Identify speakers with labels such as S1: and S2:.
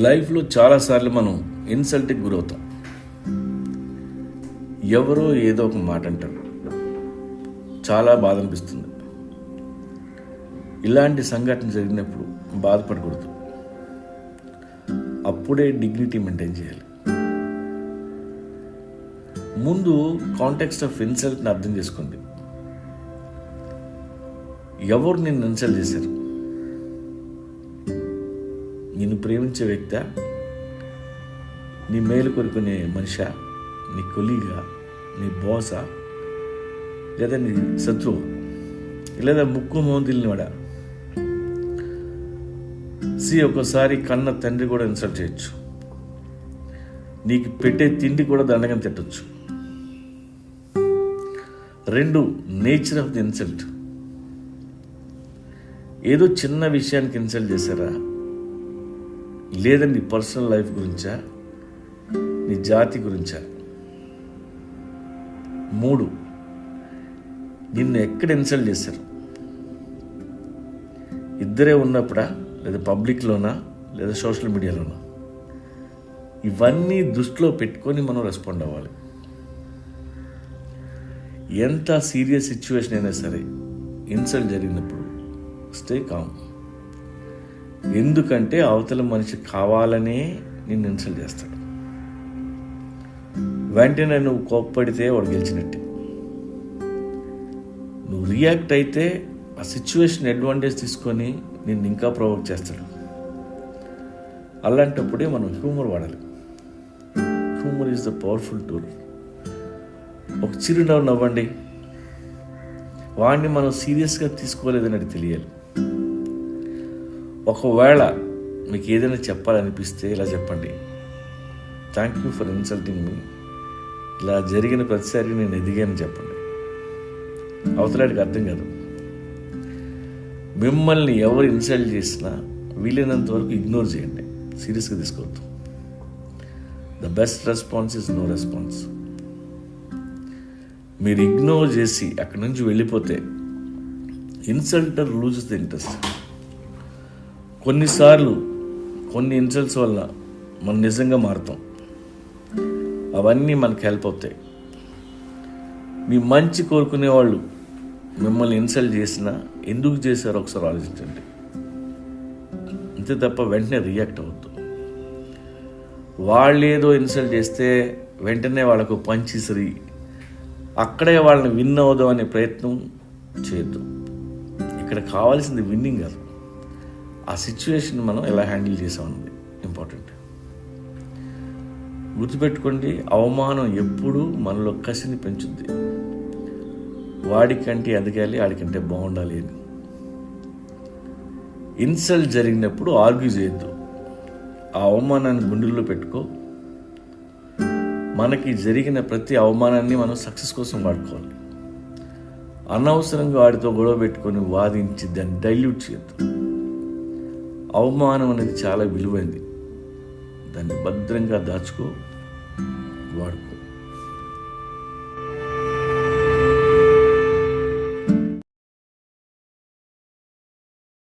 S1: లైఫ్లో చాలాసార్లు మనం ఇన్సల్ట్కి గురవుతాం. ఎవరో ఏదో ఒక మాట అంటారు, చాలా బాధ అనిపిస్తుంది. ఇలాంటి సంఘటన జరిగినప్పుడు బాధపడకూడదు, అప్పుడే డిగ్నిటీ మెయింటైన్ చేయాలి. ముందు కాంటెక్స్ట్ ఆఫ్ ఇన్సల్ట్ని అర్థం చేసుకోండి. ఎవరు నిన్ను ఇన్సల్ట్ చేశారు? నిన్ను ప్రేమించే వ్యక్తి, నీ మేలు కోరుకునే మనిషా, నీ కొలీగా, నీ బాసా, లేదా నీ శత్రువు, లేదా ముక్కు మొహం తెలియనివాడా? ఒక్కోసారి కన్న తండ్రి కూడా ఇన్సల్ట్ చేయొచ్చు. నీకు పెట్టే తిండి కూడా దండగా తిట్టచ్చు. 2, నేచర్ ఆఫ్ ది ఇన్సల్ట్. ఏదో చిన్న విషయానికి ఇన్సల్ట్ చేశారా, లేదా నీ పర్సనల్ లైఫ్ గురించా, నీ జాతి గురించా? 3, నిన్ను ఎక్కడ ఇన్సల్ట్ చేశారు? ఇద్దరే ఉన్నప్పుడా, లేదా పబ్లిక్లోనా, లేదా సోషల్ మీడియాలోనా? ఇవన్నీ దృష్టిలో పెట్టుకొని మనం రెస్పాండ్ అవ్వాలి. ఎంత సీరియస్ సిచ్యువేషన్ అయినా సరే ఇన్సల్ట్ జరిగినప్పుడు స్టే కామ్. ఎందుకంటే అవతల మనిషి కావాలనే నిన్ను ఇన్సల్ట్ చేస్తాడు. వెంటనే నువ్వు కోప్పడితే వాడు గెలిచినట్టే. నువ్వు రియాక్ట్ అయితే ఆ సిచ్యువేషన్ అడ్వాంటేజ్ తీసుకొని నిన్ను ఇంకా ప్రొవోక్ చేస్తాడు. అలాంటప్పుడే మనం హ్యూమర్ వాడాలి. Humour is the powerful tool. ఒక చిరునవ్వు నవ్వండి, వాడిని మనం సీరియస్గా తీసుకోలేదని తెలియాలి. ఒకవేళ మీకు ఏదైనా చెప్పాలనిపిస్తే ఇలా చెప్పండి: thank you for insulting me. ఇలా జరిగిన ప్రతిసారి నేను ఎదిగానని చెప్పండి. అవతలాడికి అర్థం కాదు. మిమ్మల్ని ఎవరు ఇన్సల్ట్ చేసినా వీలైనంత వరకు ఇగ్నోర్ చేయండి, సీరియస్గా తీసుకోవద్దు. The best response is no response. మీరు ఇగ్నోర్ చేసి అక్కడి నుంచి వెళ్ళిపోతే ఇన్సల్టర్ లూజెస్ ది ఇంట్రెస్ట్. కొన్నిసార్లు కొన్ని ఇన్సల్ట్స్ వల్ల మనం నిజంగా మారుతాం. అవన్నీ మనకు హెల్ప్ అవుతాయి. మీ మంచి కోరుకునే వాళ్ళు మిమ్మల్ని ఇన్సల్ట్ చేసినా ఎందుకు చేశారో ఒకసారి ఆలోచించండి. అంతే తప్ప వెంటనే రియాక్ట్ అవ్వద్దు. వాళ్ళు ఏదో ఇన్సల్ట్ చేస్తే వెంటనే వాళ్ళకు పంచ్ ఇసిరి అక్కడే వాళ్ళని విన్ అవుదాం అనే ప్రయత్నం చేయొద్దు. ఇక్కడ కావాల్సింది విన్నింగ్ కాదు, ఆ సిచ్యువేషన్ మనం ఎలా హ్యాండిల్ చేసామన్నది ఇంపార్టెంట్. గుర్తుపెట్టుకోండి, అవమానం ఎప్పుడూ మనలో కసిని పెంచుద్ది. వాడికంటే ఎదగాలి, వాడికంటే బాగుండాలి అని. ఇన్సల్ట్ జరిగినప్పుడు ఆర్గ్యూ చేయొద్దు. ఆ అవమానాన్ని గుండెల్లో పెట్టుకో. మనకి జరిగిన ప్రతి అవమానాన్ని మనం సక్సెస్ కోసం వాడుకోవాలి. అనవసరంగా వాడితో గొడవ పెట్టుకొని వాదించి దాన్ని డైల్యూట్ చేయొద్దు. అవమానం అనేది చాలా విలువైంది, దాన్ని భద్రంగా దాచుకో, వాడుకో.